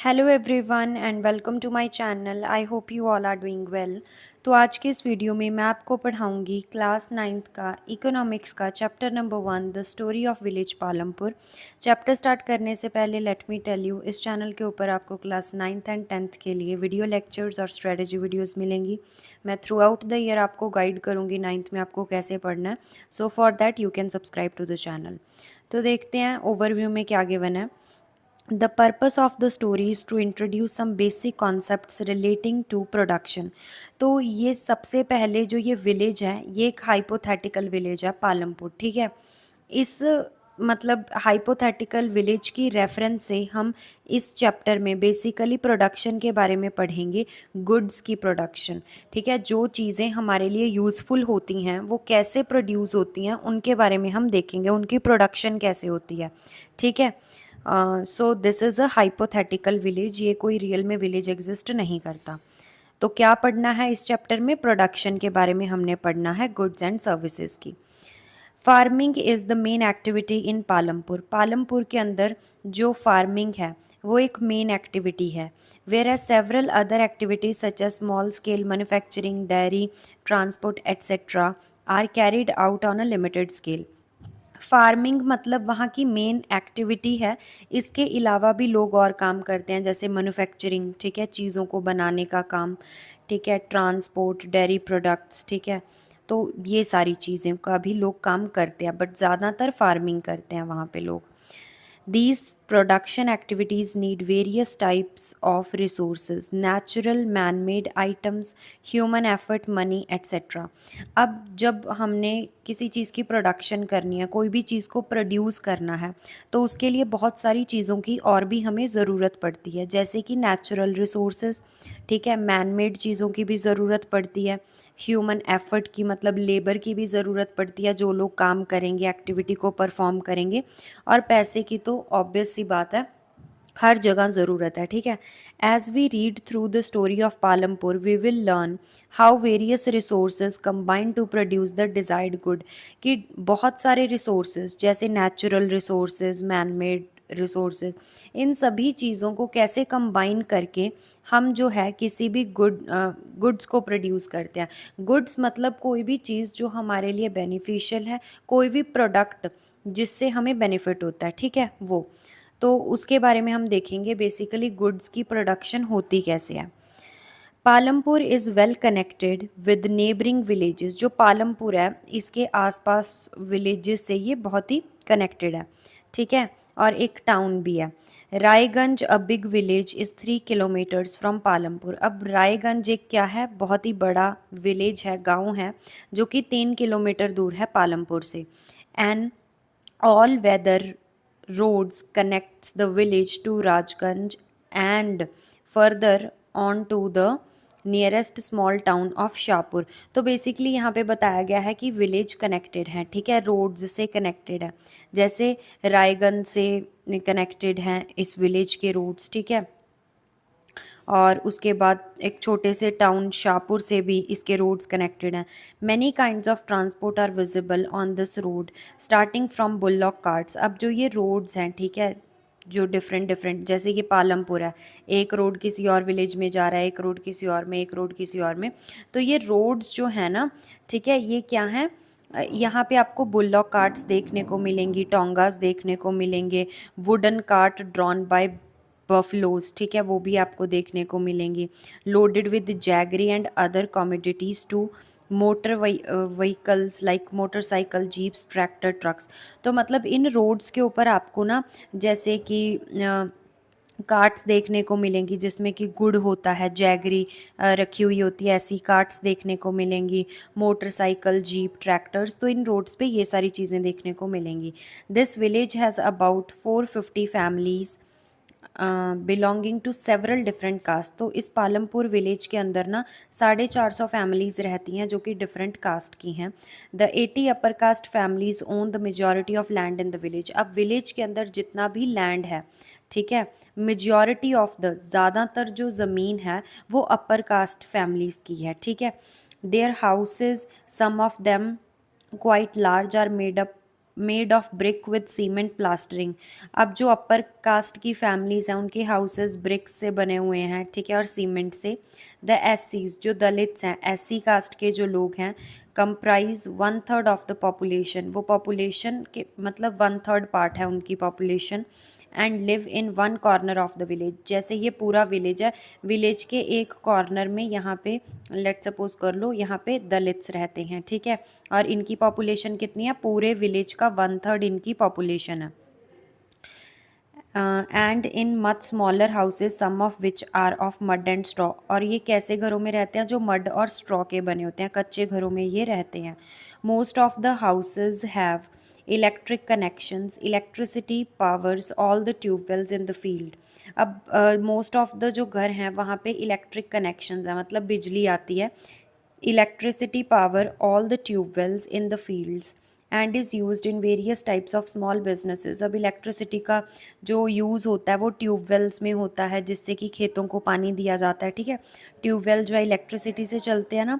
Hello everyone and welcome to my channel. I hope you all are doing well. तो आज के इस video में मैं आपको पढ़ाऊंगी क्लास 9th का इकोनॉमिक्स का chapter number 1 the story of village Palampur. Chapter start करने से पहले लेट मी टेल यू, इस चैनल के ऊपर आपको क्लास 9th एंड 10th के लिए वीडियो लेक्चर्स और स्ट्रेटजी वीडियोज़ मिलेंगी। मैं थ्रू आउट द ईयर आपको गाइड करूँगी 9th में आपको कैसे पढ़ना है। So for that you can subscribe to the channel. तो देखते हैं ओवरव्यू में क्या गिवन है। The purpose of the story is to introduce some basic concepts relating to production। तो ये सबसे पहले जो ये विलेज है ये एक हाइपोथेटिकल विलेज है पालमपुर, ठीक है। इस मतलब हाइपोथेटिकल विलेज की रेफरेंस से हम इस चैप्टर में बेसिकली प्रोडक्शन के बारे में पढ़ेंगे, गुड्स की प्रोडक्शन, ठीक है। जो चीज़ें हमारे लिए यूज़फुल होती हैं वो कैसे प्रोड्यूस होती हैं उनके बारे में हम देखेंगे, उनकी प्रोडक्शन कैसे होती है, ठीक है। So this is a hypothetical village, ये कोई रियल में विलेज एग्जिस्ट नहीं करता। तो क्या पढ़ना है इस चैप्टर में? प्रोडक्शन के बारे में हमने पढ़ना है, गुड्स एंड सर्विसेज की। Farming is the main activity in Palampur. Palampur के अंदर जो फार्मिंग है वो एक मेन एक्टिविटी है। Whereas several other activities such as small scale manufacturing, dairy, transport etcetera are carried out on a limited scale. Farming मतलब वहाँ की मेन एक्टिविटी है। इसके अलावा भी लोग और काम करते हैं, जैसे मैन्युफैक्चरिंग, ठीक है, चीज़ों को बनाने का काम, ठीक है, ट्रांसपोर्ट, डेयरी प्रोडक्ट्स, ठीक है। तो ये सारी चीज़ें का भी लोग काम करते हैं, बट ज़्यादातर फार्मिंग करते हैं वहाँ पे लोग। These production activities need various types of resources, natural, man-made items, human effort, money, etc. अब जब हमने किसी चीज़ की प्रोडक्शन करनी है, कोई भी चीज़ को प्रोड्यूस करना है, तो उसके लिए बहुत सारी चीज़ों की और भी हमें ज़रूरत पड़ती है, जैसे कि नेचुरल रिसोर्सेज, ठीक है, मैन मेड चीज़ों की भी ज़रूरत पड़ती है, ह्यूमन एफर्ट की मतलब लेबर की भी ज़रूरत पड़ती है, जो लोग काम करेंगे, एक्टिविटी को परफॉर्म करेंगे, और पैसे की तो ऑब्वियस सी बात है, हर जगह ज़रूरत है, ठीक है। As we read through the story of Palampur we will learn how various resources combine to produce the desired good. कि बहुत सारे रिसोर्सेज जैसे natural resources, man made resources, इन सभी चीज़ों को कैसे कंबाइन करके हम जो है किसी भी गुड्स को प्रोड्यूस करते हैं। गुड्स मतलब कोई भी चीज़ जो हमारे लिए बेनिफिशियल है, कोई भी प्रोडक्ट जिससे हमें बेनिफिट होता है, ठीक है, वो। तो उसके बारे में हम देखेंगे बेसिकली गुड्स की प्रोडक्शन होती कैसे है। Palampur is well connected with neighbouring villages. जो पालमपुर है इसके आसपास विलेजेस से ये बहुत ही कनेक्टेड है, ठीक है, और एक टाउन भी है। Raiganj a big village is 3 kilometres from Palampur. अब रायगंज एक क्या है, बहुत ही बड़ा विलेज है, गांव है, जो कि 3 किलोमीटर दूर है पालमपुर से। And all weather roads connects the village to Rajganj and further on to the nearest small town of Shahpur. तो बेसिकली यहाँ पे बताया गया है कि विलेज कनेक्टेड है, ठीक है, रोड्स से कनेक्टेड है, जैसे रायगंज से कनेक्टेड हैं इस विलेज के रोड्स, ठीक है। और उसके बाद एक छोटे से टाउन शाहपुर से भी इसके रोड्स कनेक्टेड हैं। Many kinds of transport are visible on this road starting from bullock carts. अब जो ये रोड्स हैं, ठीक है, जो डिफरेंट डिफरेंट, जैसे कि पालमपुर है, एक रोड किसी और विलेज में जा रहा है, एक रोड किसी और में, एक रोड किसी और में। तो ये रोड्स जो है ना, ठीक है, ये क्या हैं, यहाँ पे आपको बुल्लॉक कार्ट्स देखने को मिलेंगी, टोंगास देखने को मिलेंगे, wooden cart drawn by buffaloes, ठीक है, वो भी आपको देखने को मिलेंगी, loaded with jaggery and other commodities to motor vehicles like motorcycle, jeeps, tractor, trucks. तो मतलब इन रोड्स के ऊपर आपको ना जैसे कि कार्ट्स देखने को मिलेंगी जिसमें कि गुड़ होता है, जैगरी रखी हुई होती है, ऐसी कार्ट्स देखने को मिलेंगी, मोटरसाइकिल, जीप, ट्रैक्टर्स। तो इन रोड्स पे ये सारी चीज़ें देखने को मिलेंगी। This village has about 450 families belonging to several different caste. तो इस पालमपुर विलेज के अंदर ना 450 फैमिलीज़ रहती हैं जो कि डिफरेंट कास्ट की हैं। The 80 upper caste families own the majority of land in the village. अब विलेज के अंदर जितना भी लैंड है, ठीक है, मेजॉरिटी ऑफ द, ज़्यादातर जो ज़मीन है वो अपर कास्ट फैमिलीज़ की है, ठीक है। Their houses, some of them quite large, are made up made of brick with cement plastering. अब जो अपर कास्ट की फैमिलीज हैं उनके हाउसेस ब्रिक्स से बने हुए हैं, ठीक है, और सीमेंट से। द एससीज, जो दलित्स हैं, एससी कास्ट के जो लोग हैं, कंप्राइज 1/3 ऑफ द पॉपुलेशन, वो पॉपुलेशन के मतलब 1/3 पार्ट है उनकी population. And live in one corner of the village, जैसे ये पूरा विलेज है, विलेज के एक कॉर्नर में यहाँ पे लेट सपोज कर लो यहाँ पे दलित्स रहते हैं, ठीक है, और इनकी पॉपुलेशन कितनी है, पूरे विलेज का 1/3 इनकी पॉपुलेशन है। And in much smaller houses some of which are of mud and straw, और ये कैसे घरों में रहते हैं, जो मड और स्ट्रॉ के बने होते हैं, कच्चे घरों में ये रहते हैं। Most of the houses have electric connections, electricity powers all the tube wells in the field. अब मोस्ट ऑफ द जो घर हैं वहाँ पे इलेक्ट्रिक कनेक्शंस हैं, मतलब बिजली आती है। Electricity power all the tube wells in the fields and is used in various types of small businesses. अब इलेक्ट्रिसिटी का जो यूज़ होता है वो ट्यूबवेल्स में होता है, जिससे कि खेतों को पानी दिया जाता है, ठीक है। ट्यूबवेल जो है इलेक्ट्रिसिटी से चलते हैं ना,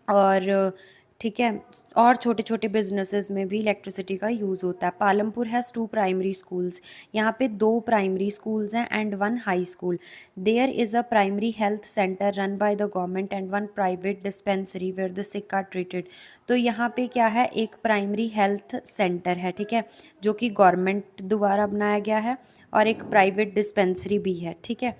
और ठीक है, और छोटे छोटे बिजनेसेस में भी इलेक्ट्रिसिटी का यूज़ होता है। पालमपुर हैज़ 2 प्राइमरी स्कूल्स, यहाँ पे 2 प्राइमरी स्कूल्स हैं and 1 high school. There is a primary health centre run by the government and 1 private dispensary where the sick are treated. तो यहाँ पे क्या है, एक प्राइमरी हेल्थ सेंटर है, ठीक है, जो कि गवर्नमेंट द्वारा बनाया गया है, और एक प्राइवेट डिस्पेंसरी भी है, ठीक है,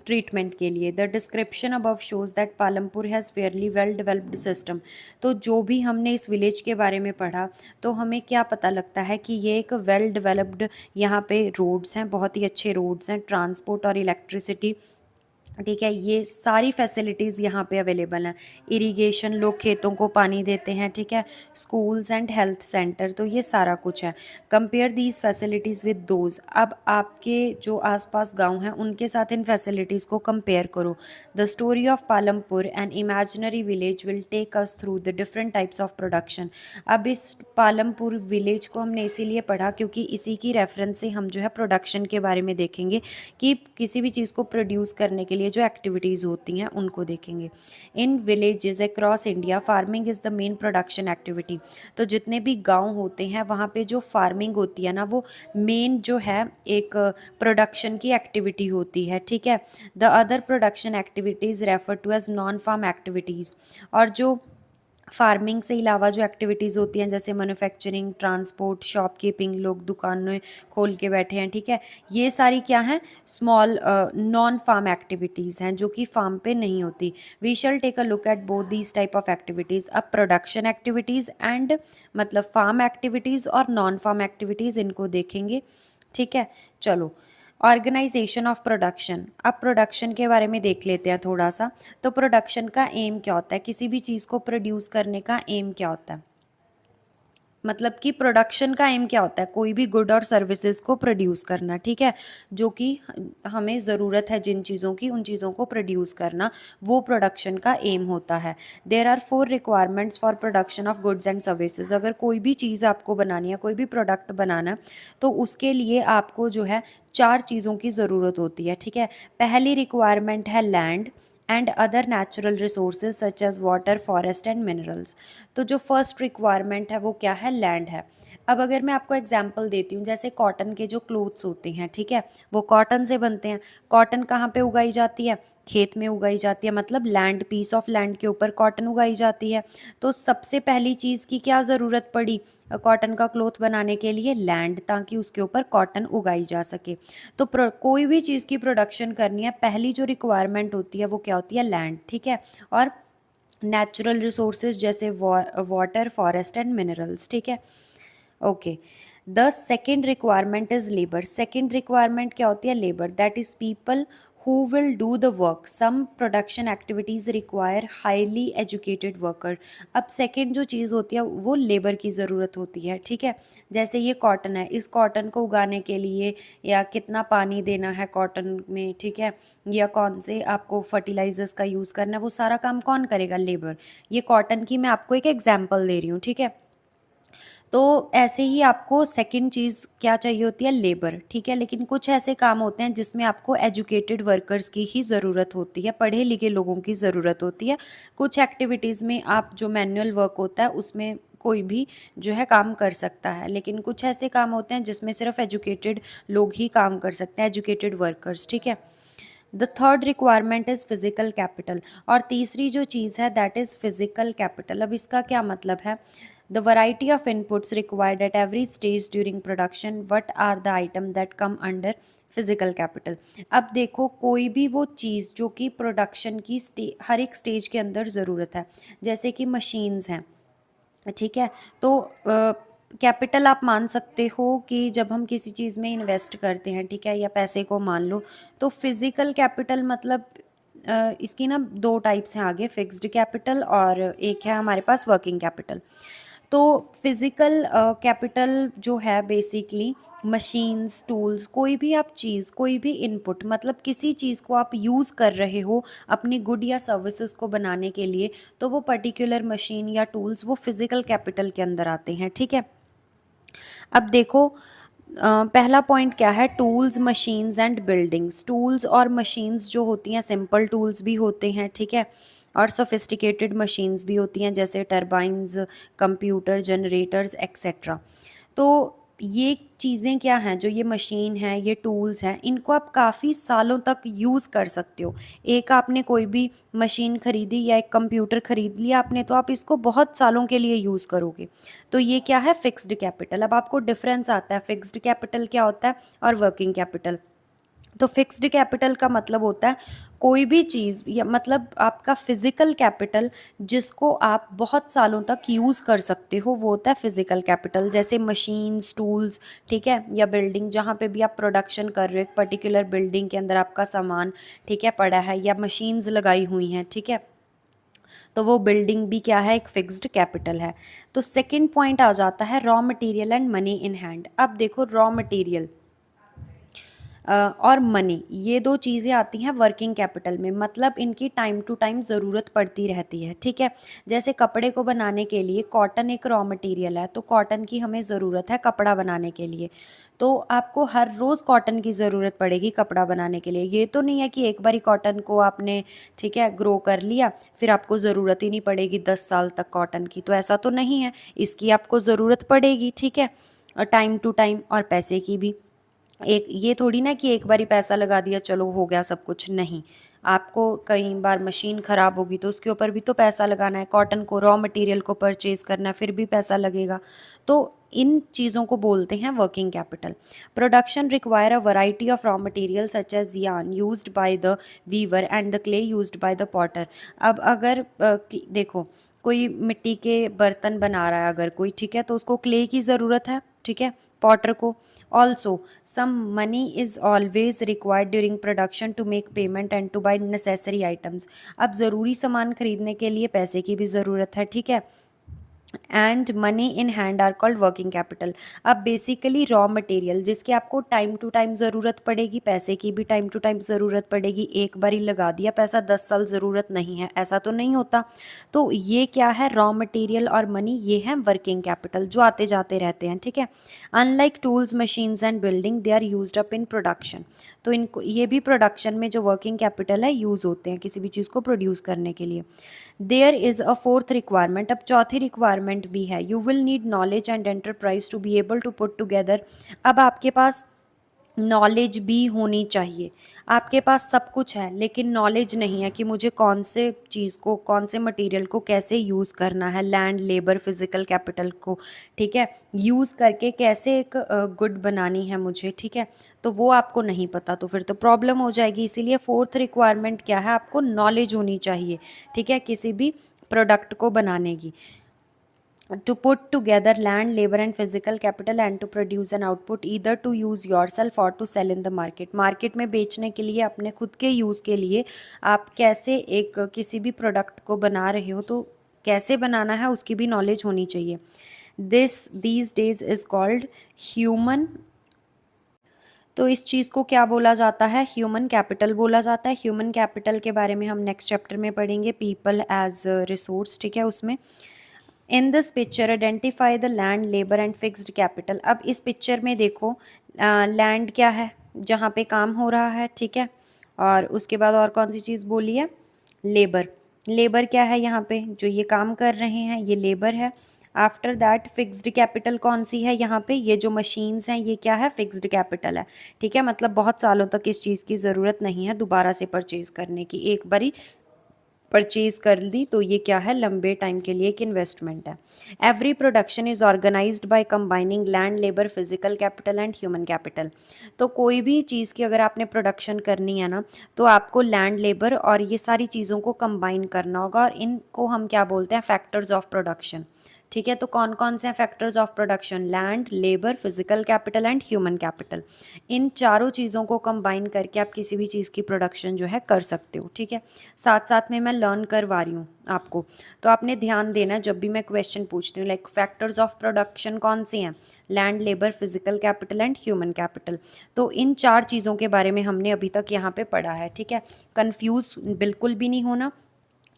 ट्रीटमेंट के लिए। The description above shows that Palampur has fairly well developed system. तो जो भी हमने इस विलेज के बारे में पढ़ा, तो हमें क्या पता लगता है कि ये एक वेल डेवलप्ड, यहाँ पे रोड्स हैं, बहुत ही अच्छे रोड्स हैं, ट्रांसपोर्ट और इलेक्ट्रिसिटी, ठीक है, ये सारी फैसिलिटीज़ यहाँ पे अवेलेबल हैं। इरिगेशन, लोग खेतों को पानी देते हैं, ठीक है, स्कूल्स एंड हेल्थ सेंटर, तो ये सारा कुछ है। Compare these facilities with those, अब आपके जो आसपास गांव हैं उनके साथ इन फैसिलिटीज़ को कंपेयर करो। The story of Palampur an imaginary village will take us through the different types of production. अब इस पालमपुर विलेज को हमने इसीलिए पढ़ा क्योंकि इसी की रेफरेंस से हम जो है प्रोडक्शन के बारे में देखेंगे, कि किसी भी चीज़ को प्रोड्यूस करने के लिए जो एक्टिविटीज़ होती हैं उनको देखेंगे। In villages across India farming is the main production activity. तो जितने भी गांव होते हैं वहाँ पे जो फार्मिंग होती है ना, वो मेन जो है एक प्रोडक्शन की एक्टिविटी होती है, ठीक है। The other production activities refer to as non farm activities, और जो फार्मिंग से अलावा जो एक्टिविटीज़ होती हैं जैसे मैन्युफैक्चरिंग, ट्रांसपोर्ट, शॉपकीपिंग, लोग दुकानें खोल के बैठे हैं, ठीक है, ये सारी क्या हैं, स्मॉल नॉन फार्म एक्टिविटीज़ हैं जो कि फार्म पे नहीं होती। We shall take a look at both these type of activities. अब प्रोडक्शन एक्टिविटीज़ एंड मतलब फार्म एक्टिविटीज़ और नॉन फार्म एक्टिविटीज़, इनको देखेंगे, ठीक है। चलो, ऑर्गेनाइजेशन ऑफ प्रोडक्शन। अब प्रोडक्शन के बारे में देख लेते हैं थोड़ा सा। तो प्रोडक्शन का एम क्या होता है, किसी भी चीज़ को प्रोड्यूस करने का एम क्या होता है, मतलब कि प्रोडक्शन का एम क्या होता है, कोई भी गुड और सर्विसेज को प्रोड्यूस करना, ठीक है, जो कि हमें ज़रूरत है जिन चीज़ों की, उन चीज़ों को प्रोड्यूस करना, वो प्रोडक्शन का एम होता है। There are 4 requirements for production of goods and services. अगर कोई भी चीज़ आपको बनानी है, कोई भी प्रोडक्ट बनाना है, तो उसके लिए आपको जो है 4 चीज़ों की ज़रूरत होती है, ठीक है। पहली रिक्वायरमेंट है land and other natural resources such as water, forest and minerals. तो जो फर्स्ट रिक्वायरमेंट है वो क्या है, लैंड है। अब अगर मैं आपको एग्जांपल देती हूँ, जैसे कॉटन के जो क्लोथ्स होते हैं, ठीक है, वो कॉटन से बनते हैं। कॉटन कहाँ पे उगाई जाती है, खेत में उगाई जाती है, मतलब लैंड, पीस ऑफ लैंड के ऊपर कॉटन उगाई जाती है। तो सबसे पहली चीज़ की क्या ज़रूरत पड़ी कॉटन का क्लोथ बनाने के लिए, लैंड, ताकि उसके ऊपर कॉटन उगाई जा सके। तो कोई भी चीज़ की प्रोडक्शन करनी है, पहली जो रिक्वायरमेंट होती है वो क्या होती है, लैंड, ठीक है, और नेचुरल रिसोर्सेज जैसे वाटर, फॉरेस्ट एंड मिनरल्स, ठीक है, okay. The second requirement is labour. Second requirement क्या होती है, labour, that is people who will do the work. Some production activities require highly educated worker. अब सेकेंड जो चीज़ होती है वो लेबर की ज़रूरत होती है, ठीक है। जैसे ये कॉटन है, इस कॉटन को उगाने के लिए या कितना पानी देना है कॉटन में, ठीक है, या कौन से आपको फर्टिलाइजर्स का यूज़ करना है, वो सारा काम कौन करेगा, लेबर। ये कॉटन की मैं आपको एक एग्जाम्पल दे रही हूँ, ठीक है। तो ऐसे ही आपको सेकंड चीज़ क्या चाहिए होती है, लेबर, ठीक है। लेकिन कुछ ऐसे काम होते हैं जिसमें आपको एजुकेटेड वर्कर्स की ही ज़रूरत होती है, पढ़े लिखे लोगों की ज़रूरत होती है। कुछ एक्टिविटीज़ में आप जो मैनुअल वर्क होता है उसमें कोई भी जो है काम कर सकता है, लेकिन कुछ ऐसे काम होते हैं जिसमें सिर्फ एजुकेटेड लोग ही काम कर सकते हैं, एजुकेटेड वर्कर्स, ठीक है। The third requirement is physical capital, और तीसरी जो चीज़ है दैट इज़ फिजिकल कैपिटल। अब इसका क्या मतलब है? The variety of inputs required at every stage during production, what are the item that come under physical capital. अब देखो, कोई भी वो चीज़ जो कि प्रोडक्शन की हर एक स्टेज के अंदर ज़रूरत है, जैसे कि मशीन्स हैं, ठीक है। तो कैपिटल आप मान सकते हो कि जब हम किसी चीज़ में इन्वेस्ट करते हैं, ठीक है, या पैसे को मान लो, तो फिज़िकल कैपिटल मतलब इसकी ना दो टाइप्स हैं आगे, फिक्स्ड कैपिटल और एक है हमारे पास वर्किंग कैपिटल। तो फिज़िकल कैपिटल जो है बेसिकली मशीन्स, टूल्स, कोई भी आप चीज़, कोई भी इनपुट, मतलब किसी चीज़ को आप यूज़ कर रहे हो अपनी गुड या सर्विसेज को बनाने के लिए, तो वो पर्टिकुलर मशीन या टूल्स वो फिज़िकल कैपिटल के अंदर आते हैं, ठीक है। अब देखो, पहला पॉइंट क्या है? Tools, machines and buildings. Tools और मशीन्स जो होती हैं, सिंपल टूल्स भी होते हैं, ठीक है, और सोफिस्टिकेटेड मशीन्स भी होती हैं, जैसे टरबाइंस, कंप्यूटर, जनरेटर्स एक्सेट्रा। तो ये चीज़ें क्या हैं? जो ये मशीन है, ये टूल्स हैं, इनको आप काफ़ी सालों तक यूज़ कर सकते हो। एक आपने कोई भी मशीन खरीदी या एक कंप्यूटर खरीद लिया आपने, तो आप इसको बहुत सालों के लिए यूज़ करोगे। तो ये क्या है? Fixed capital. अब आपको डिफरेंस आता है, फिक्स्ड कैपिटल क्या होता है और वर्किंग कैपिटल। तो फिक्स्ड कैपिटल का मतलब होता है कोई भी चीज़, या मतलब आपका फिजिकल कैपिटल जिसको आप बहुत सालों तक यूज़ कर सकते हो, वो होता है फिजिकल कैपिटल। जैसे मशीन्स, टूल्स, ठीक है, या बिल्डिंग, जहाँ पे भी आप प्रोडक्शन कर रहे हो, एक पर्टिकुलर बिल्डिंग के अंदर आपका सामान, ठीक है, पड़ा है, या मशीन्स लगाई हुई हैं, ठीक है, तो वो बिल्डिंग भी क्या है? एक फिक्स्ड कैपिटल है। तो सेकंड पॉइंट आ जाता है raw material and money in hand. अब देखो, रॉ मटेरियल और मनी, ये दो चीज़ें आती हैं वर्किंग कैपिटल में, मतलब इनकी टाइम टू टाइम ज़रूरत पड़ती रहती है, ठीक है। जैसे कपड़े को बनाने के लिए कॉटन एक रॉ मटेरियल है, तो कॉटन की हमें ज़रूरत है कपड़ा बनाने के लिए, तो आपको हर रोज़ कॉटन की ज़रूरत पड़ेगी कपड़ा बनाने के लिए। ये तो नहीं है कि एक बारी कॉटन को आपने, ठीक है, ग्रो कर लिया, फिर आपको ज़रूरत ही नहीं पड़ेगी 10 साल तक कॉटन की, तो ऐसा तो नहीं है, इसकी आपको ज़रूरत पड़ेगी, ठीक है, और टाइम टू टाइम, और पैसे की भी। एक ये थोड़ी ना कि एक बारी पैसा लगा दिया चलो हो गया सब कुछ, नहीं, आपको कई बार मशीन ख़राब होगी तो उसके ऊपर भी तो पैसा लगाना है, कॉटन को, रॉ मटेरियल को परचेज़ करना है, फिर भी पैसा लगेगा। तो इन चीज़ों को बोलते हैं working capital. Production require a variety of raw material such as yarn used by the weaver and the clay used by the potter. अब अगर देखो, कोई मिट्टी के बर्तन बना रहा है अगर कोई, ठीक है, तो उसको क्ले की ज़रूरत है, ठीक है, पॉटर को। Also, some money is always required during production to make payment and to buy necessary items. अब ज़रूरी सामान खरीदने के लिए पैसे की भी ज़रूरत है, ठीक है, and money in hand are called working capital. अब बेसिकली रॉ मटेरियल जिसकी आपको टाइम टू टाइम ज़रूरत पड़ेगी, पैसे की भी टाइम टू टाइम ज़रूरत पड़ेगी, एक बार ही लगा दिया पैसा 10 साल ज़रूरत नहीं है, ऐसा तो नहीं होता। तो ये क्या है? रॉ मटेरियल और मनी, ये है वर्किंग कैपिटल जो आते जाते रहते हैं, ठीक है। Unlike tools, machines and building, they are used up in production. तो इनको, ये भी प्रोडक्शन में जो वर्किंग कैपिटल है यूज़ होते हैं किसी भी चीज़ को प्रोड्यूस करने के लिए। There is a fourth requirement. अब चौथी रिक्वायरमेंट भी है, you will need knowledge and enterprise to be able to put together. अब आपके पास नॉलेज भी होनी चाहिए। आपके पास सब कुछ है लेकिन नॉलेज नहीं है कि मुझे कौन से चीज़ को, कौन से मटेरियल को कैसे यूज़ करना है, लैंड, लेबर, फिजिकल कैपिटल को, ठीक है, यूज़ करके कैसे एक गुड बनानी है मुझे, ठीक है, तो वो आपको नहीं पता, तो फिर तो प्रॉब्लम हो जाएगी। इसीलिए फोर्थ रिक्वायरमेंट क्या है? आपको नॉलेज होनी चाहिए, ठीक है, किसी भी प्रोडक्ट को बनाने की। To put together land, labor and physical capital and to produce an output either to use yourself or to sell in the market। Market में बेचने के लिए, अपने खुद के यूज़ के लिए आप कैसे एक किसी भी प्रोडक्ट को बना रहे हो, तो कैसे बनाना है उसकी भी नॉलेज होनी चाहिए। these days is called human. तो इस चीज़ को क्या बोला जाता है? ह्यूमन कैपिटल बोला जाता है। ह्यूमन कैपिटल के बारे में हम नेक्स्ट चैप्टर में पढ़ेंगे, पीपल एज रिसोर्स, ठीक है, उसमें। In this picture identify the land, labour and fixed capital. अब इस पिक्चर में देखो, लैंड क्या है? जहाँ पे काम हो रहा है, ठीक है, और उसके बाद और कौन सी चीज़ बोली है? लेबर। लेबर क्या है? यहाँ पे जो ये काम कर रहे हैं ये लेबर है। आफ्टर दैट फिक्स्ड कैपिटल कौन सी है यहाँ पे, ये जो मशीन्स हैं ये क्या है, फिक्स्ड कैपिटल है, ठीक है। मतलब बहुत सालों तक इस चीज़ की ज़रूरत नहीं है दोबारा से परचेज़ करने की, एक बारी परचेज कर ली तो ये क्या है, लंबे टाइम के लिए एक इन्वेस्टमेंट है। Every production is organised by combining land, labour, physical capital and human capital. तो कोई भी चीज़ की अगर आपने प्रोडक्शन करनी है ना, तो आपको लैंड, लेबर और ये सारी चीज़ों को कंबाइन करना होगा, और इनको हम क्या बोलते हैं, फैक्टर्स ऑफ प्रोडक्शन, ठीक है। तो कौन कौन से हैं factors of production, land, labour, physical capital and human capital. इन चारों चीज़ों को कंबाइन करके आप किसी भी चीज़ की प्रोडक्शन जो है कर सकते हो, ठीक है। साथ साथ में मैं लर्न करवा रही हूँ आपको, तो आपने ध्यान देना जब भी मैं क्वेश्चन पूछती हूँ, लाइक फैक्टर्स ऑफ प्रोडक्शन कौन से हैं, land, labour, physical capital and human capital. तो इन चार चीज़ों के बारे में हमने अभी तक यहाँ पे पढ़ा है, ठीक है। कंफ्यूज बिल्कुल भी नहीं होना,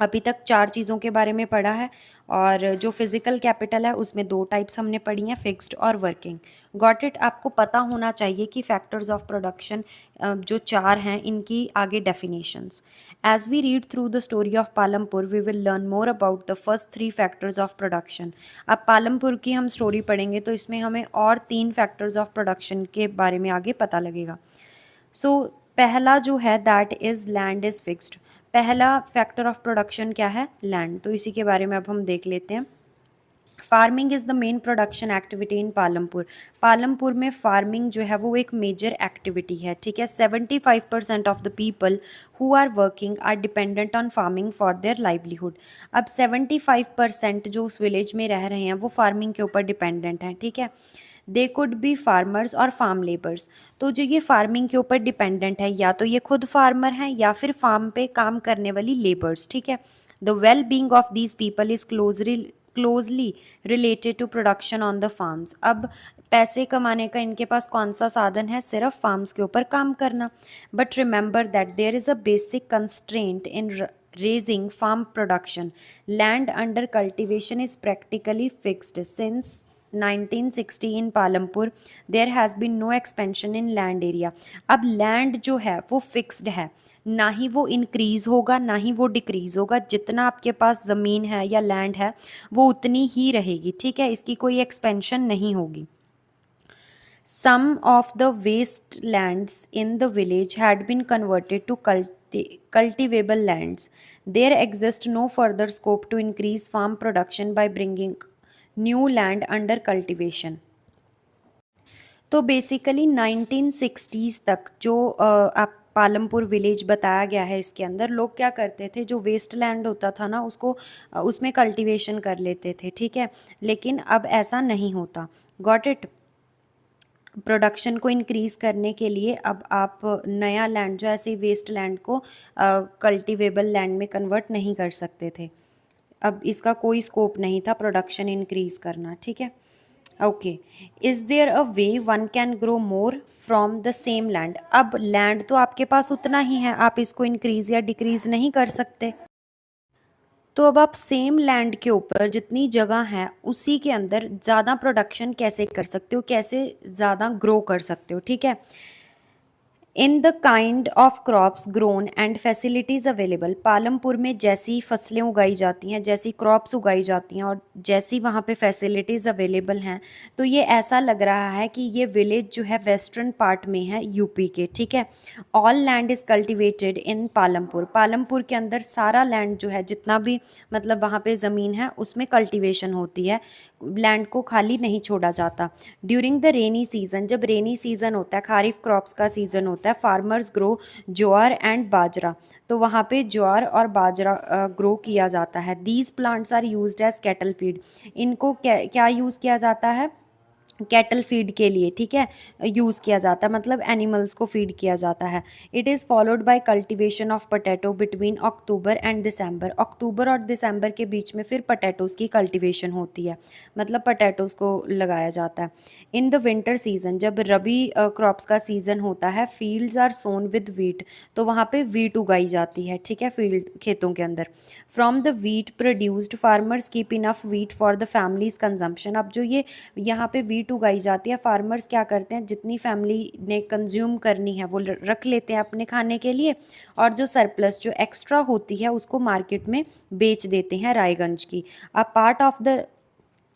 अभी तक चार चीज़ों के बारे में पढ़ा है। और जो फिज़िकल कैपिटल है उसमें दो टाइप्स हमने पढ़ी हैं, फिक्स्ड और वर्किंग। Got it. आपको पता होना चाहिए कि फैक्टर्स ऑफ प्रोडक्शन जो चार हैं इनकी आगे definitions. As we read through the story of Palampur we will learn more about the first three factors of production. अब पालमपुर की हम स्टोरी पढ़ेंगे तो इसमें हमें और तीन फैक्टर्स ऑफ प्रोडक्शन के बारे में आगे पता लगेगा। सो पहला जो है that is land is fixed. पहला फैक्टर ऑफ प्रोडक्शन क्या है, लैंड। तो इसी के बारे में अब हम देख लेते हैं। Farming is the main production activity in Palampur. Palampur में फार्मिंग जो है वो एक मेजर एक्टिविटी है, ठीक है। 75% of the people who are working are dependent on farming for their livelihood. अब 75% जो उस विलेज में रह रहे हैं वो फार्मिंग के ऊपर डिपेंडेंट हैं, ठीक है। दे कुड बी फार्मर्स और फार्म लेबर्स। तो जो ये फार्मिंग के ऊपर डिपेंडेंट है, या तो ये खुद फार्मर हैं या फिर फार्म पे काम करने वाली लेबर्स, ठीक है। The well being of these people is closely related to production on the farms. अब पैसे कमाने का इनके पास कौन सा साधन है, सिर्फ फार्म्स के ऊपर काम करना। But remember that there is a basic constraint in raising farm production. Land under cultivation is practically fixed. Since 1960 in Palampur there has been no expansion in land area. अब लैंड जो है वो fixed है, ना ही वो increase होगा ना ही वो डिक्रीज होगा। जितना आपके पास ज़मीन है या लैंड है वो उतनी ही रहेगी, ठीक है। इसकी कोई एक्सपेंशन नहीं होगी। Some of the wastelands in the village had been converted to cultivable lands. There exists no further scope to increase farm production by bringing new land under cultivation. तो बेसिकली 1960s तक जो आप Palampur village बताया गया है इसके अंदर लोग क्या करते थे, जो वेस्ट लैंड होता था ना उसको उसमें कल्टीवेशन कर लेते थे, ठीक है। लेकिन अब ऐसा नहीं होता। Got it. प्रोडक्शन को इंक्रीज़ करने के लिए अब आप नया लैंड जो ऐसे वेस्ट लैंड को कल्टीवेबल लैंड में कन्वर्ट नहीं कर सकते थे। अब इसका कोई स्कोप नहीं था प्रोडक्शन इंक्रीज़ करना, ठीक है। Okay. Is there a way one can grow more from the same land. अब लैंड तो आपके पास उतना ही है, आप इसको इंक्रीज़ या डिक्रीज़ नहीं कर सकते। तो अब आप सेम लैंड के ऊपर जितनी जगह है उसी के अंदर ज़्यादा प्रोडक्शन कैसे कर सकते हो, कैसे ज़्यादा ग्रो कर सकते हो, ठीक है। In the kind of crops grown and facilities available. Palampur में जैसी फसलें उगाई जाती हैं, जैसी क्रॉप्स उगाई जाती हैं और जैसी वहाँ पे फैसिलिटीज़ अवेलेबल हैं, तो ये ऐसा लग रहा है कि ये विलेज जो है वेस्टर्न पार्ट में है यूपी के, ठीक है। All land is cultivated in Palampur. Palampur के अंदर सारा लैंड जो है जितना भी मतलब वहाँ पे ज़मीन है उसमें कल्टिवेशन होती है, लैंड को खाली नहीं छोड़ा जाता। ड्यूरिंग द रेनी सीजन, जब रेनी सीजन होता है, खारिफ क्रॉप्स का सीजन होता है, फार्मर्स ग्रो ज्वार एंड बाजरा। तो वहाँ पे ज्वार और बाजरा ग्रो किया जाता है। These plants are used as cattle feed. इनको क्या यूज़ किया जाता है, कैटल फीड के लिए, ठीक है, यूज़ किया जाता है, मतलब एनिमल्स को फीड किया जाता है। It is followed by cultivation of potato between October and December. अक्टूबर और दिसंबर के बीच में फिर पोटैटोज़ की कल्टीवेशन होती है, मतलब पोटैटोज़ को लगाया जाता है। इन द विंटर सीजन, जब रबी क्रॉप्स का सीज़न होता है, fields are sown with wheat. तो वहाँ पे वीट उगाई जाती है, ठीक है, फील्ड खेतों के अंदर। From the wheat produced farmers keep enough wheat for the families consumption. अब जो ये यहाँ पे वीट उगाई जाती है, फार्मर्स क्या करते हैं, जितनी फैमिली ने कंज्यूम करनी है वो रख लेते हैं अपने खाने के लिए, और जो सरप्लस जो एक्स्ट्रा होती है उसको मार्केट में बेच देते हैं रायगंज की। A part of the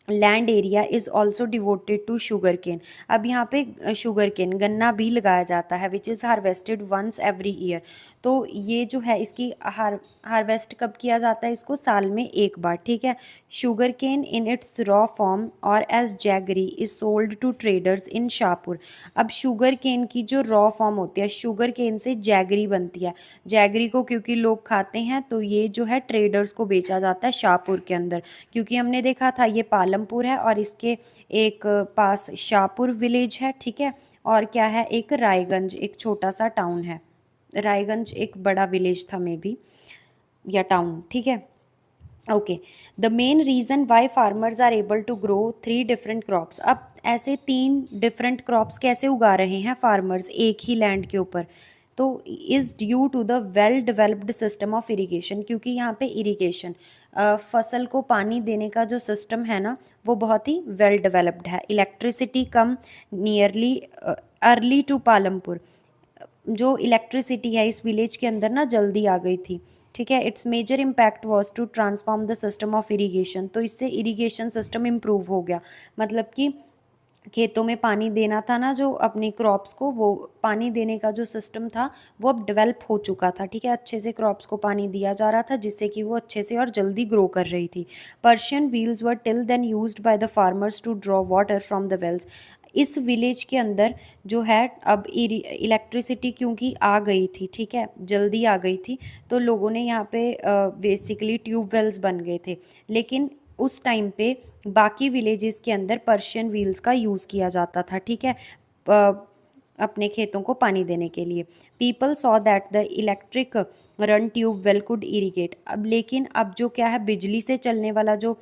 land area is also devoted to sugarcane. अब यहाँ पे शुगर केन गन्ना भी लगाया जाता है, which is harvested once every year. तो ये जो है इसकी हार्वेस्ट कब किया जाता है, इसको साल में एक बार, ठीक है। Sugar cane in its raw form और as jaggery is sold to traders in Shahpur. अब शुगर केन की जो रॉ फॉर्म होती है, शुगर केन से जैगरी बनती है, जैगरी को क्योंकि लोग खाते हैं तो ये जो है ट्रेडर्स को बेचा जाता है शाहपुर के अंदर। क्योंकि हमने देखा था ये पालमपुर है और इसके एक पास शाहपुर विलेज है, ठीक है। और क्या है, एक रायगंज, एक छोटा सा टाउन है। रायगंज एक बड़ा विलेज था मे बी, या टाउन, ठीक है। Okay, the main reason why farmers are able to grow 3 different crops. अब ऐसे 3 डिफरेंट क्रॉप्स कैसे उगा रहे हैं फार्मर्स एक ही लैंड के ऊपर, तो is due to the well developed system of irrigation. क्योंकि यहाँ पे इरिगेशन, फसल को पानी देने का जो सिस्टम है ना, वो बहुत ही वेल डेवलप्ड है। Electricity came nearly early to Palampur. जो इलेक्ट्रिसिटी है इस विलेज के अंदर ना जल्दी आ गई थी, ठीक है। Its major impact was to transform the system of irrigation. तो इससे इरीगेशन सिस्टम इम्प्रूव हो गया, मतलब कि खेतों में पानी देना था ना जो अपनी क्रॉप्स को, वो पानी देने का जो सिस्टम था वो अब डेवलप हो चुका था, ठीक है। अच्छे से क्रॉप्स को पानी दिया जा रहा था जिससे कि वो अच्छे से और जल्दी ग्रो कर रही थी। Persian wheels were till then used by the farmers to draw water from the wells. इस विलेज के अंदर जो है अब इलेक्ट्रिसिटी क्योंकि आ गई थी, ठीक है, जल्दी आ गई थी, तो लोगों ने यहाँ पे बेसिकली ट्यूबवेल्स बन गए थे। लेकिन उस टाइम पे बाकी विलेजेस के अंदर पर्शियन व्हील्स का यूज़ किया जाता था, ठीक है, अपने खेतों को पानी देने के लिए। People saw that the electric run tube well could irrigate. अब लेकिन अब जो क्या है, बिजली से चलने वाला जो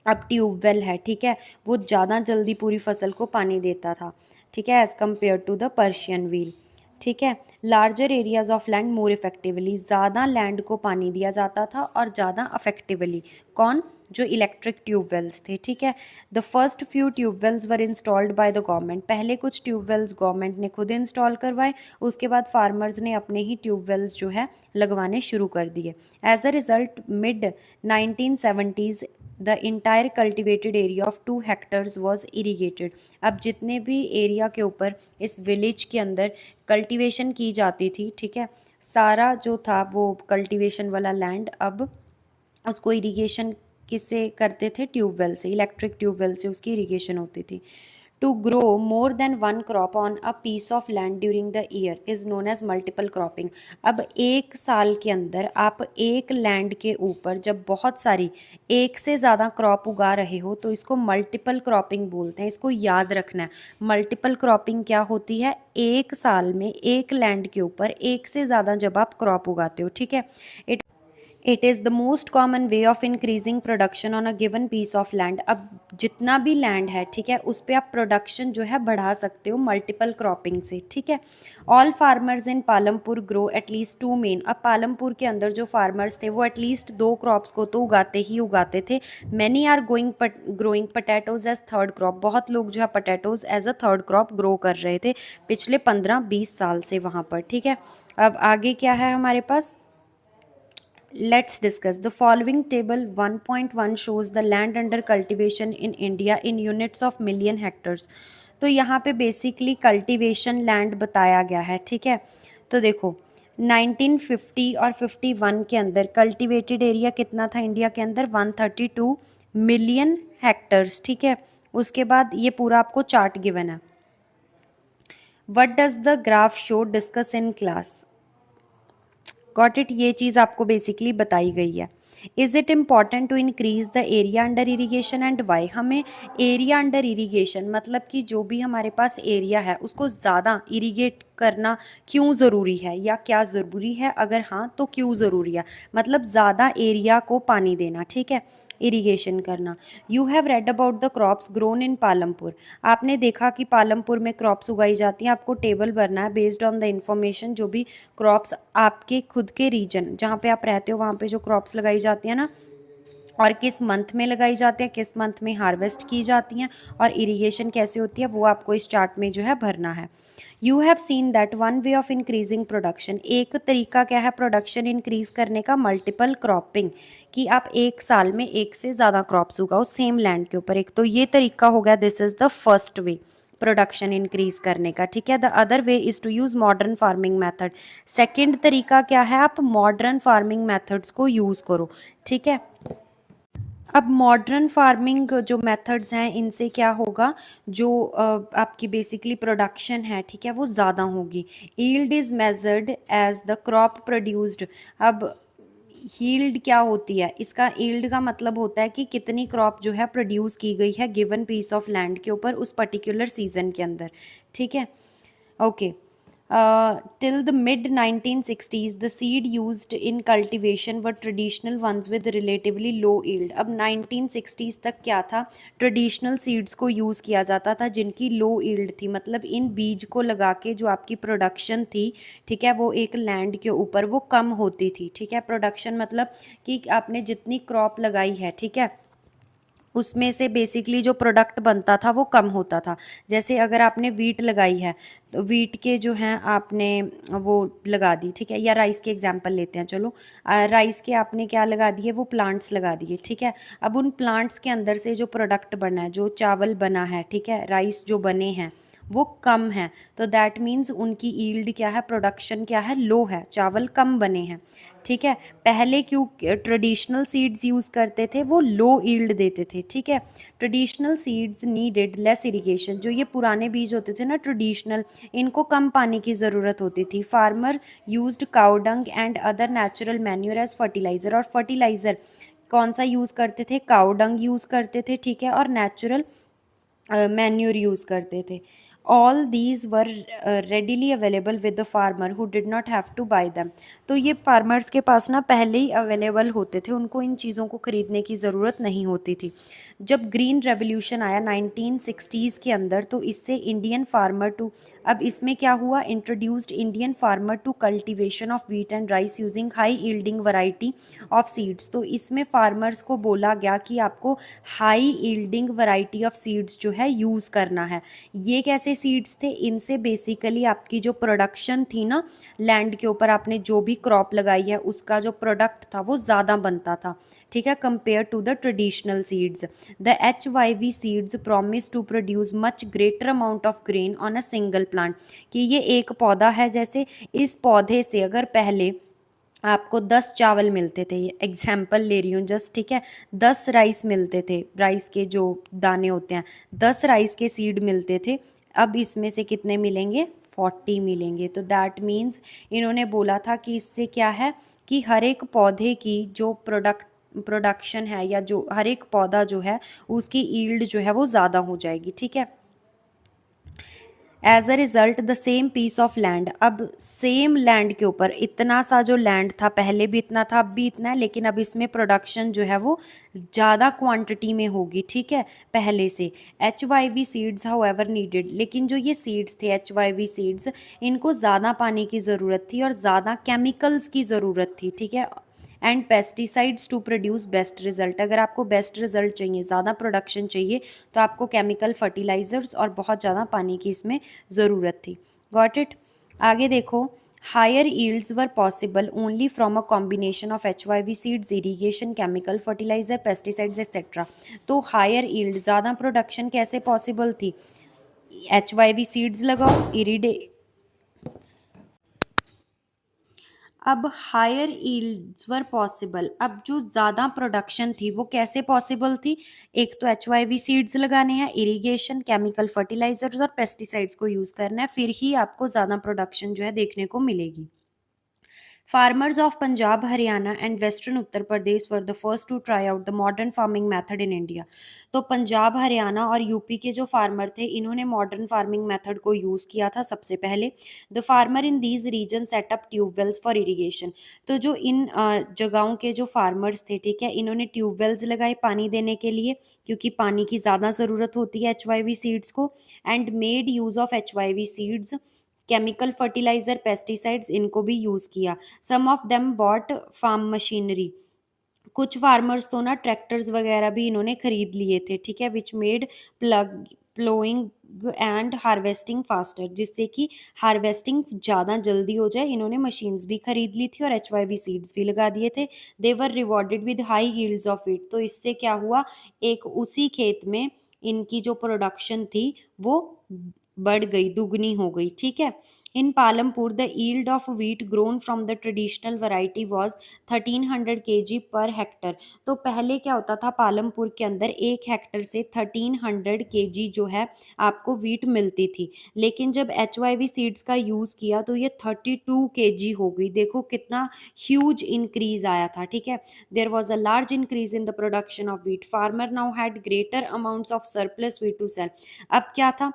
अब ट्यूबवेल है, ठीक है, वो ज़्यादा जल्दी पूरी फसल को पानी देता था, ठीक है, as compared to the Persian wheel, ठीक है। Larger areas of land more effectively, ज़्यादा लैंड को पानी दिया जाता था और ज़्यादा अफेक्टिवली। कौन, जो इलेक्ट्रिक ट्यूबवेल्स थे, ठीक है। The first few tube wells were installed bye the government. पहले कुछ ट्यूबवेल्स गवर्नमेंट ने खुद इंस्टॉल करवाए, उसके बाद फार्मर्स ने अपने ही ट्यूबवेल्स जो है लगवाने शुरू कर दिए। As a result mid 1970s the entire cultivated area of 2 hectares was irrigated. अब जितने भी एरिया के ऊपर इस विलेज के अंदर कल्टिवेशन की जाती थी, ठीक है, सारा जो था वो कल्टिवेशन वाला लैंड अब उसको इरिगेशन किससे करते थे, ट्यूबवेल से, इलेक्ट्रिक ट्यूबवेल से उसकी इरिगेशन होती थी। To grow more than 1 crop on a piece of land during the year is known as multiple cropping. अब एक साल के अंदर आप एक लैंड के ऊपर जब बहुत सारी, एक से ज़्यादा क्रॉप उगा रहे हो तो इसको मल्टीपल क्रॉपिंग बोलते हैं। इसको याद रखना है। मल्टीपल क्रॉपिंग क्या होती है, एक साल में एक लैंड के ऊपर एक से ज़्यादा जब आप क्रॉप उगाते हो, ठीक है। It is the most common way of increasing production on a given piece of land. अब जितना भी लैंड है, ठीक है, उस पर आप प्रोडक्शन जो है बढ़ा सकते हो मल्टीपल क्रॉपिंग से, ठीक है। All farmers in Palampur grow at least 2 main. अब पालमपुर के अंदर जो फार्मर्स थे वो एटलीस्ट 2 क्रॉप्स को तो उगाते ही उगाते थे। Many are growing potatoes as third crop. बहुत लोग जो है potatoes as a third crop grow कर रहे थे पिछले 15-20 साल से वहाँ पर, ठीक है। अब आगे क्या है हमारे पास, let's discuss the following table 1.1 shows the land under cultivation in India in units of million hectares। तो यहाँ पे बेसिकली कल्टीवेशन लैंड बताया गया है, ठीक है। तो देखो 1950 और 51 के अंदर कल्टीवेटेड एरिया कितना था इंडिया के अंदर, 132 मिलियन हेक्टर्स, ठीक है। उसके बाद ये पूरा आपको चार्ट गिवन है। What does the graph show, discuss in class. Got it, ये चीज़ आपको बेसिकली बताई गई है। Is it important to increase the area under irrigation and why. हमें एरिया अंडर इरीगेशन मतलब कि जो भी हमारे पास एरिया है उसको ज़्यादा इरीगेट करना क्यों ज़रूरी है, या क्या ज़रूरी है, अगर हाँ तो क्यों ज़रूरी है, मतलब ज़्यादा एरिया को पानी देना, ठीक है, इरिगेशन करना। You have read about the crops grown in Palampur. आपने देखा कि पालमपुर में क्रॉप्स उगाई जाती हैं। आपको टेबल भरना है बेस्ड ऑन द इन्फॉर्मेशन, जो भी क्रॉप्स आपके खुद के रीजन जहाँ पे आप रहते हो वहाँ पे जो क्रॉप्स लगाई जाती हैं ना, और किस मंथ में लगाई जाती है, किस मंथ में हार्वेस्ट की जाती हैं, और इरिगेशन कैसे होती है, वो आपको इस चार्ट में जो है भरना है। You have seen that one way of increasing production, एक तरीका क्या है प्रोडक्शन इंक्रीज करने का, मल्टीपल क्रॉपिंग, कि आप एक साल में एक से ज़्यादा क्रॉप्स उगाओ सेम लैंड के ऊपर। एक तो ये तरीका हो गया, this is the first way production increase करने का, ठीक है। The other way is to use modern farming method, second तरीका क्या है, आप मॉडर्न फार्मिंग मेथड्स को यूज़ करो, ठीक है। अब मॉडर्न फार्मिंग जो मेथड्स हैं इनसे क्या होगा, जो आपकी बेसिकली प्रोडक्शन है, ठीक है, वो ज़्यादा होगी। Yield is measured as the crop produced. अब यील्ड क्या होती है, इसका यील्ड का मतलब होता है कि कितनी क्रॉप जो है प्रोड्यूस की गई है गिवन पीस ऑफ लैंड के ऊपर उस पर्टिकुलर सीजन के अंदर, ठीक है। Okay, till the mid 1960s the seed used in cultivation were traditional ones with relatively low yield। अब 1960s तक क्या था, ट्रेडिशनल सीड्स को यूज़ किया जाता था जिनकी लो यील्ड थी, मतलब इन बीज को लगा के जो आपकी प्रोडक्शन थी, ठीक है, वो एक लैंड के ऊपर वो कम होती थी, ठीक है। प्रोडक्शन मतलब कि आपने जितनी क्रॉप लगाई है, ठीक है, उसमें से बेसिकली जो प्रोडक्ट बनता था वो कम होता था। जैसे अगर आपने वीट लगाई है तो वीट के जो हैं आपने वो लगा दी, ठीक है, या राइस के एग्जांपल लेते हैं, चलो राइस के आपने क्या लगा दिए, वो प्लांट्स लगा दिए, ठीक है। अब उन प्लांट्स के अंदर से जो प्रोडक्ट बना है, जो चावल बना है, ठीक है, राइस जो बने हैं वो कम है, तो दैट मीन्स उनकी यील्ड क्या है, प्रोडक्शन क्या है, लो है, चावल कम बने हैं, ठीक है। पहले क्यों ट्रेडिशनल सीड्स यूज़ करते थे, वो लो यील्ड देते थे, ठीक है। Traditional seeds needed less irrigation, जो ये पुराने बीज होते थे ना ट्रेडिशनल, इनको कम पानी की ज़रूरत होती थी। Farmer used cow dung and other natural manure as fertiliser, और फर्टिलाइज़र कौन सा यूज़ करते थे, काउ डंग यूज़ करते थे, ठीक है, और नेचुरल मैन्यूर यूज़ करते थे। All these were readily available with the farmer who did not have two by them. तो ये फार्मर्स के पास ना पहले ही अवेलेबल होते थे, उनको इन चीज़ों को ख़रीदने की ज़रूरत नहीं होती थी। जब ग्रीन रेवोल्यूशन आया 1960s के अंदर, तो इससे इंडियन फार्मर टू, अब इसमें क्या हुआ, introduced Indian farmer to cultivation of wheat and rice using high yielding variety of seeds. तो इसमें फार्मर्स को बोला गया कि आपको high yielding variety of seeds जो है यूज़ करना है। ये कैसे सीड्स थे, इनसे बेसिकली आपकी जो प्रोडक्शन थी ना लैंड के ऊपर, आपने जो भी क्रॉप लगाई है उसका जो प्रोडक्ट था वो ज़्यादा बनता था, ठीक है, compare to the traditional seeds. The HYV seeds promise to produce much greater amount of grain on a single plant, कि ये एक पौधा है, जैसे इस पौधे से अगर पहले आपको 10 चावल मिलते थे, ये एग्जाम्पल ले रही हूँ जस्ट, ठीक है, 10 राइस मिलते थे, राइस के जो दाने होते हैं, 10 राइस के सीड मिलते थे, अब इसमें से कितने मिलेंगे, 40 मिलेंगे। तो दैट मीन्स इन्होंने बोला था कि इससे क्या है कि हर एक पौधे की जो प्रोडक्शन है, या जो हर एक पौधा जो है उसकी यील्ड जो है वो ज़्यादा हो जाएगी, ठीक है। As a result the same piece of land, अब सेम लैंड के ऊपर इतना सा जो लैंड था, पहले भी इतना था अब भी इतना है, लेकिन अब इसमें प्रोडक्शन जो है वो ज़्यादा क्वांटिटी में होगी, ठीक है, पहले से। HYV सीड्स हाउएवर नीडेड, लेकिन जो ये सीड्स थे HYV सीड्स, इनको ज़्यादा पानी की ज़रूरत थी और ज़्यादा केमिकल्स की ज़रूरत थी, ठीक है, and pesticides to produce best result. अगर आपको बेस्ट रिजल्ट चाहिए, ज़्यादा प्रोडक्शन चाहिए, तो आपको केमिकल फर्टिलाइजर्स और बहुत ज़्यादा पानी की इसमें ज़रूरत थी। Got it. आगे देखो, higher yields were possible only from a combination of HYV seeds, irrigation, chemical fertiliser, pesticides etcetera. तो हायर यील्ड, ज़्यादा प्रोडक्शन कैसे पॉसिबल थी, HYV सीड्स लगाओ, इरीडे, अब हायर यील्ड्स वर पॉसिबल, अब जो ज़्यादा प्रोडक्शन थी वो कैसे पॉसिबल थी, एक तो HYV सीड्स लगाने हैं, इरिगेशन, केमिकल फर्टिलाइजर्स और पेस्टिसाइड्स को यूज़ करना है, फिर ही आपको ज़्यादा प्रोडक्शन जो है देखने को मिलेगी। Farmers of Punjab, Haryana and Western Uttar Pradesh were the first to try out the modern farming method in India। तो पंजाब, हरियाणा और यूपी के जो फार्मर थे, इन्होंने मॉडर्न फार्मिंग मेथड को यूज़ किया था सबसे पहले। The farmer in these region set up tubewells for irrigation, तो जो इन जगहों के जो फार्मर्स थे, ठीक है, इन्होंने ट्यूबवेल्स लगाए पानी देने के लिए, क्योंकि पानी की ज़्यादा ज़रूरत होती है HYV सीड्स को, and made use of HYV seeds, chemical fertiliser, pesticides, इनको भी यूज़ किया। Some of them bought farm machinery, कुछ फार्मर्स तो ना ट्रैक्टर्स वगैरह भी इन्होंने खरीद लिए थे, ठीक है, which made plug ploughing and harvesting faster, जिससे कि हार्वेस्टिंग ज़्यादा जल्दी हो जाए। इन्होंने मशीन्स भी खरीद ली थी और HYV सीड्स भी लगा दिए थे। They were rewarded with high yields of wheat. तो इससे क्या हुआ, एक उसी खेत में इनकी जो प्रोडक्शन थी वो बढ़ गई, दुगनी हो गई। ठीक है। In Palampur the yield of wheat grown from the traditional variety was 1300 kg per hectare. तो पहले क्या होता था, पालमपुर के अंदर 1 हेक्टर से 1300 kg जो है आपको व्हीट मिलती थी। लेकिन जब HYV सीड्स का यूज़ किया तो ये 32 kg हो गई। देखो कितना ह्यूज इंक्रीज आया था। ठीक है। There was a large increase in the production of wheat. Farmer now had greater amounts of surplus wheat to sell. अब क्या था,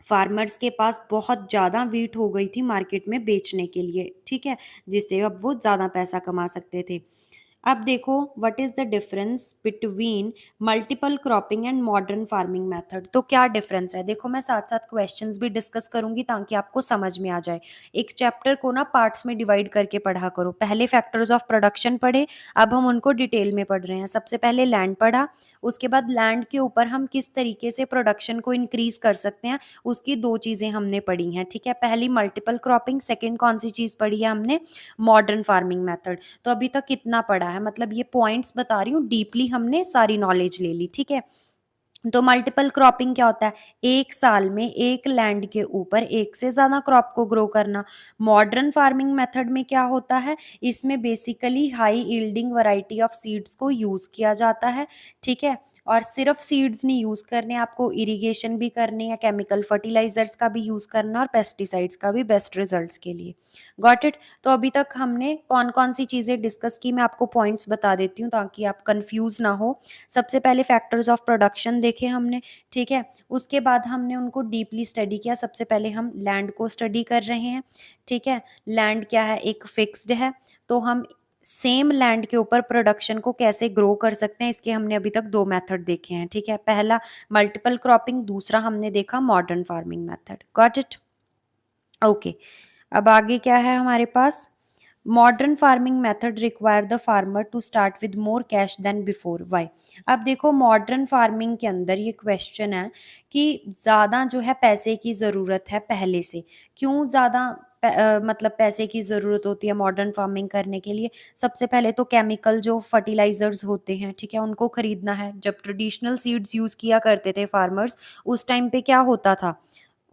फार्मर्स के पास बहुत ज़्यादा व्हीट हो गई थी मार्केट में बेचने के लिए। ठीक है। जिससे अब वो ज़्यादा पैसा कमा सकते थे। अब देखो what is the difference between multiple cropping and modern farming method. तो क्या डिफरेंस है, देखो मैं साथ साथ क्वेश्चंस भी डिस्कस करूंगी ताकि आपको समझ में आ जाए। एक चैप्टर को ना पार्ट्स में डिवाइड करके पढ़ा करो। पहले फैक्टर्स ऑफ प्रोडक्शन पढ़े, अब हम उनको डिटेल में पढ़ रहे हैं। सबसे पहले लैंड पढ़ा, उसके बाद लैंड के ऊपर हम किस तरीके से प्रोडक्शन को इंक्रीज कर सकते हैं, उसकी दो चीज़ें हमने पढ़ी हैं। ठीक है। पहली मल्टीपल क्रॉपिंग, सेकेंड कौन सी चीज़ पढ़ी है हमने, मॉडर्न फार्मिंग मेथड। तो अभी तक कितना पढ़ा है, मतलब ये पॉइंट्स बता रही हूँ, डीपली हमने सारी नॉलेज ले ली। ठीक है। तो मल्टीपल क्रॉपिंग क्या होता है, एक साल में एक लैंड के ऊपर एक से ज़्यादा क्रॉप को ग्रो करना। मॉडर्न फार्मिंग मेथड में क्या होता है, इसमें basically high yielding variety of seeds को यूज़ किया जाता है। ठीक है। और सिर्फ सीड्स नहीं यूज़ करने, आपको इरिगेशन भी करनी है, केमिकल फर्टिलाइजर्स का भी यूज़ करना और पेस्टिसाइड्स का भी, बेस्ट रिजल्ट्स के लिए। Got it. तो अभी तक हमने कौन कौन सी चीज़ें डिस्कस की, मैं आपको पॉइंट्स बता देती हूँ ताकि आप कंफ्यूज ना हो। सबसे पहले फैक्टर्स ऑफ प्रोडक्शन देखे हमने। ठीक है। उसके बाद हमने उनको डीपली स्टडी किया। सबसे पहले हम लैंड को स्टडी कर रहे हैं। ठीक है। लैंड क्या है, एक फिक्स्ड है, तो हम सेम लैंड के ऊपर प्रोडक्शन को कैसे ग्रो कर सकते हैं, इसके हमने अभी तक दो मेथड देखे हैं। ठीक है। पहला मल्टीपल क्रॉपिंग, दूसरा हमने देखा modern farming method. Got it. Okay. अब आगे क्या है हमारे पास, modern farming method require the farmer to start with more cash than before. Why. अब देखो मॉडर्न फार्मिंग के अंदर ये क्वेश्चन है कि ज़्यादा जो है पैसे की ज़रूरत है पहले से। क्यों ज़्यादा मतलब पैसे की ज़रूरत होती है मॉडर्न फार्मिंग करने के लिए। सबसे पहले तो केमिकल जो फर्टिलाइजर्स होते हैं, ठीक है, उनको खरीदना है। जब ट्रेडिशनल सीड्स यूज़ किया करते थे फार्मर्स, उस टाइम पे क्या होता था,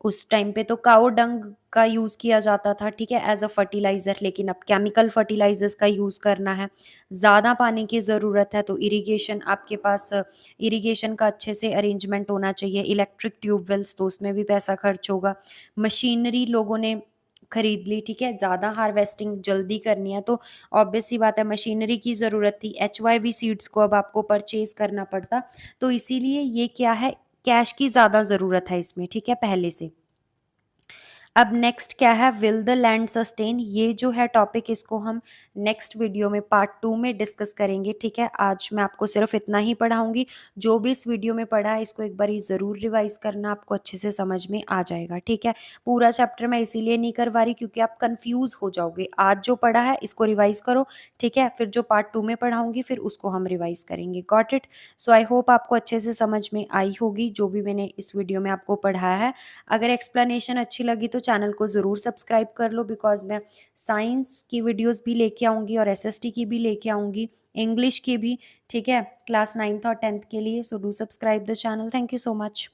उस टाइम पे तो काऊ डंग का यूज़ किया जाता था। ठीक है, एज अ फर्टिलाइज़र। लेकिन अब केमिकल फर्टिलाइजर्स का यूज़ करना है, ज़्यादा पानी की ज़रूरत है, तो इरिगेशन आपके पास, इरिगेशन का अच्छे से अरेंजमेंट होना चाहिए। इलेक्ट्रिक ट्यूबवेल्स, तो उसमें भी पैसा खर्च होगा। मशीनरी लोगों ने खरीद ली। ठीक है। ज़्यादा हार्वेस्टिंग जल्दी करनी है तो ऑब्वियस सी बात है मशीनरी की ज़रूरत थी। HYV सीड्स को अब आपको परचेज करना पड़ता, तो इसीलिए ये क्या है, कैश की ज़्यादा ज़रूरत है इसमें। ठीक है, पहले से। अब नेक्स्ट क्या है, विल द लैंड सस्टेन। ये जो है टॉपिक, इसको हम नेक्स्ट वीडियो में पार्ट 2 में डिस्कस करेंगे। ठीक है। आज मैं आपको सिर्फ इतना ही पढ़ाऊंगी। जो भी इस वीडियो में पढ़ा है इसको एक बार ज़रूर रिवाइज करना, आपको अच्छे से समझ में आ जाएगा। ठीक है। पूरा चैप्टर मैं इसीलिए नहीं करवा रही क्योंकि आप कन्फ्यूज़ हो जाओगे। आज जो पढ़ा है इसको रिवाइज करो। ठीक है। फिर जो पार्ट 2 में पढ़ाऊंगी फिर उसको हम रिवाइज करेंगे। Got it. So I hope आपको अच्छे से समझ में आई होगी जो भी मैंने इस वीडियो में आपको पढ़ाया है। अगर एक्सप्लेनेशन अच्छी लगी तो चैनल को ज़रूर सब्सक्राइब कर लो, बिकॉज मैं साइंस की वीडियोस भी लेके आऊँगी और SST की भी लेके आऊँगी, इंग्लिश की भी। ठीक है, क्लास 9th और 10th के लिए। So do subscribe the channel. Thank you so much.